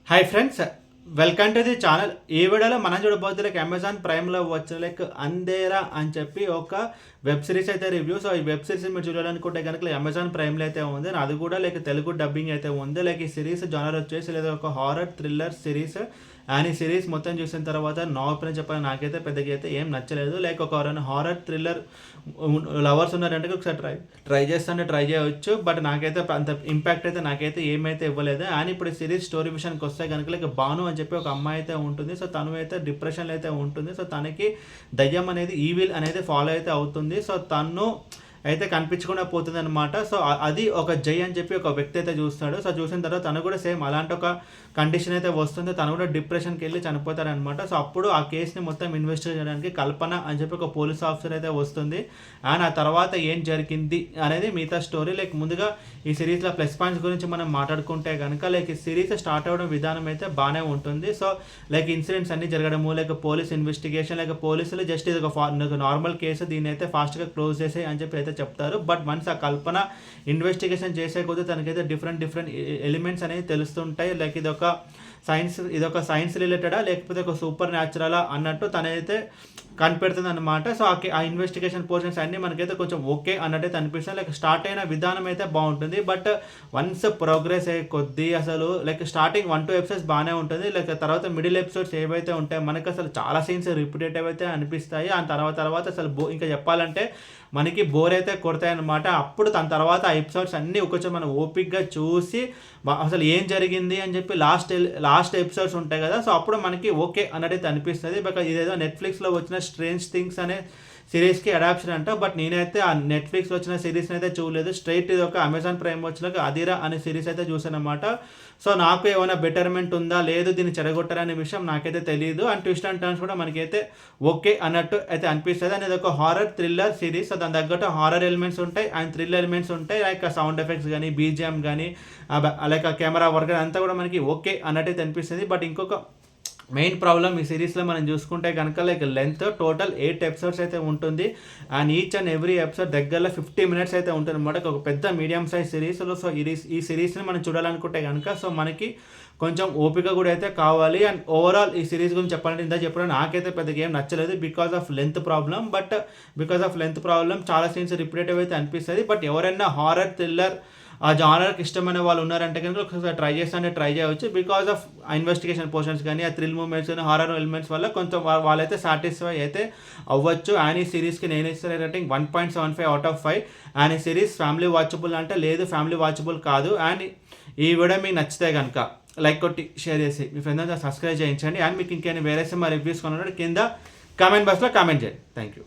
Hi friends, welcome to the channel. ఈ వీడియోలో మనం చూడబోతే అమెజాన్ ప్రైమ్లో వచ్చే అంధేరా అని చెప్పి ఒక వెబ్ సిరీస్ అయితే రివ్యూ. సో ఈ వెబ్ సిరీస్ మీరు చూడాలనుకుంటే కనుక అమెజాన్ ప్రైమ్లో అయితే ఉంది. అది కూడా తెలుగు డబ్బింగ్ అయితే ఉంది. ఈ సిరీస్ జానర్ వచ్చేసి లేదా ఒక హారర్ థ్రిల్లర్ సిరీస్. అండ్ ఈ సిరీస్ మొత్తం చూసిన తర్వాత నా ఒపీనియన్ చెప్పాలి, నాకైతే పెద్దగా అయితే ఏం నచ్చలేదు. ఒక ఎవరైనా హారర్ థ్రిల్లర్ లవర్స్ ఉన్నారంటే ఒకసారి ట్రై ట్రై చేయవచ్చు. బట్ నాకైతే అంత ఇంపాక్ట్ అయితే నాకైతే ఏమైతే ఇవ్వలేదు. అండ్ ఇప్పుడు సిరీస్ స్టోరీ విషయానికి వస్తే కనుక భాను అని చెప్పి ఒక అమ్మాయి అయితే ఉంటుంది. సో తను అయితే డిప్రెషన్లో అయితే ఉంటుంది. సో తనకి దయ్యం అనేది ఈవిల్ అనేది ఫాలో అయితే అవుతుంది. సో తను అయితే కనిపించకుండా పోతుంది అనమాట. సో అది ఒక జై అని చెప్పి ఒక వ్యక్తి అయితే చూస్తాడు. సో చూసిన తర్వాత తను కూడా సేమ్ అలాంటి ఒక కండిషన్ అయితే వస్తుంది. తను కూడా డిప్రెషన్కి వెళ్ళి చనిపోతాడనమాట. సో అప్పుడు ఆ కేసుని మొత్తం ఇన్వెస్టిగేట్ చేయడానికి కల్పన అని చెప్పి ఒక పోలీస్ ఆఫీసర్ అయితే వస్తుంది. అండ్ ఆ తర్వాత ఏం జరిగింది అనేది మిగతా స్టోరీ. ముందుగా ఈ సిరీస్లో ప్లస్ పాయింట్స్ గురించి మనం మాట్లాడుకుంటే కనుక ఈ సిరీస్ స్టార్ట్ అవ్వడం విధానం అయితే బాగానే ఉంటుంది. సో ఇన్సిడెంట్స్ అన్ని జరగడము, పోలీస్ ఇన్వెస్టిగేషన్, పోలీసులు జస్ట్ ఇది ఒక నార్మల్ కేసు, దీన్ని అయితే ఫాస్ట్గా క్లోజ్ చేసే అని చెప్పి అయితే చెప్తారు. బట్ వన్స్ ఆ కల్పన ఇన్వెస్టిగేషన్ చేసే కొద్దీ తనకైతే డిఫరెంట్ ఎలిమెంట్స్ అనేవి తెలుస్తుంటాయి. ఇదొక సైన్స్ రిలేటెడా లేకపోతే ఒక సూపర్ న్యాచురలా అన్నట్టు తనైతే కనిపెడుతుంది అనమాట. సో ఆ ఇన్వెస్టిగేషన్ పోర్షన్స్ అన్నీ మనకైతే కొంచెం ఓకే అన్నట్టయితే అనిపిస్తుంది. స్టార్ట్ అయిన విధానం అయితే బాగుంటుంది. బట్ వన్స్ ప్రోగ్రెస్ అయ్యే కొద్దీ అసలు స్టార్టింగ్ 1-2 ఎపిసోడ్స్ బాగానే ఉంటుంది. తర్వాత మిడిల్ ఎపిసోడ్స్ ఏవైతే ఉంటాయో మనకి అసలు చాలా సీన్స్ రిపీటేటివ్ అయితే అనిపిస్తాయి. ఆ తర్వాత అసలు ఇంకా చెప్పాలంటే మనకి బోర్ అయితే కొడతాయి అనమాట. అప్పుడు దాని తర్వాత ఆ ఎపిసోడ్స్ అన్నీ కొంచెం మనం ఓపిక్గా చూసి అసలు ఏం జరిగింది అని చెప్పి లాస్ట్ ఎపిసోడ్స్ ఉంటాయి కదా, సో అప్పుడు మనకి ఓకే అన్నట్టయితే అనిపిస్తుంది. బికాజ్ ఇదేదో నెట్ఫ్లిక్స్లో వచ్చిన స్ట్రేంజ్ థింగ్స్ అనే సిరీస్కి అడాప్షన్ అంట. బట్ నేనైతే ఆ నెట్ఫ్లిక్స్లో వచ్చిన సిరీస్ని అయితే చూడలేదు. స్ట్రైట్ ఇది ఒక అమెజాన్ ప్రైమ్ వచ్చిన అదిరా అనే సిరీస్ అయితే చూసాను అనమాట. సో నాకు ఏమైనా బెటర్మెంట్ ఉందా లేదు దీన్ని చెడగొట్టారనే విషయం నాకైతే తెలియదు. అండ్ ట్విస్ట్ అండ్ టర్న్స్ కూడా మనకైతే ఓకే అన్నట్టు అయితే అనిపిస్తుంది. అనేది ఒక హారర్ థ్రిల్లర్ సిరీస్. సో దాని తగ్గట్టు హారర్ ఎలిమెంట్స్ ఉంటాయి అండ్ థ్రిల్లర్ ఎలిమెంట్స్ ఉంటాయి. సౌండ్ ఎఫెక్ట్స్ కానీ, బీజిఎం కానీ, కెమెరా వర్క్ అంతా కూడా మనకి ఓకే అన్నట్టయితే అనిపిస్తుంది. బట్ ఇంకొక మెయిన్ ప్రాబ్లం ఈ సిరీస్లో మనం చూసుకుంటే కనుక లెంత్ టోటల్ 8 ఎపిసోడ్స్ అయితే ఉంటుంది. And each and every episode దగ్గరలో 50 మినిట్స్ అయితే ఉంటుంది అనమాట. ఒక పెద్ద మీడియం సైజ్ సిరీస్లో. సో ఈ సిరీస్ని మనం చూడాలనుకుంటే కనుక సో మనకి కొంచెం ఓపిక కూడా అయితే కావాలి. అండ్ ఓవరాల్ ఈ సిరీస్ గురించి చెప్పాలంటే ఇంత చెప్పడం నాకైతే పెద్దగా ఏం నచ్చలేదు బికాస్ ఆఫ్ లెంత్ ప్రాబ్లం. చాలా సీన్స్ రిపీటేటివ్ అయితే అనిపిస్తుంది. బట్ ఎవరైనా హారర్ థ్రిల్లర్ ఆ జానర్కి ఇష్టమైన వాళ్ళు ఉన్నారంటే కనుక ఒకసారి ట్రై చేయవచ్చు. బికాస్ ఆఫ్ ఇన్వెస్టిగేషన్ పోర్షన్స్ కానీ, ఆ థ్రిల్ మూమెంట్స్ కానీ, హారర్ ఎలిమెంట్స్ వల్ల కొంచెం వాళ్ళైతే సాటిస్ఫై అయితే అవ్వచ్చు. అండ్ ఈ సిరీస్కి నేను ఇచ్చే రేటింగ్ 1.75/5. అండ్ ఈ సిరీస్ ఫ్యామిలీ వాచబుల్ అంటే లేదు, ఫ్యామిలీ వాచబుల్ కాదు. అండ్ ఈ వీడియో మీకు నచ్చితే కనుక లైక్ కొట్టి షేర్ చేసి మీ ఫ్రెండ్స్ సబ్స్క్రైబ్ చేయించండి. అండ్ మీకు ఇంకేమైనా వేరే సినిమా రివ్యూస్ కొన్నాడు కింద కామెంట్ బాక్స్లో కామెంట్ చేయండి. Thank you.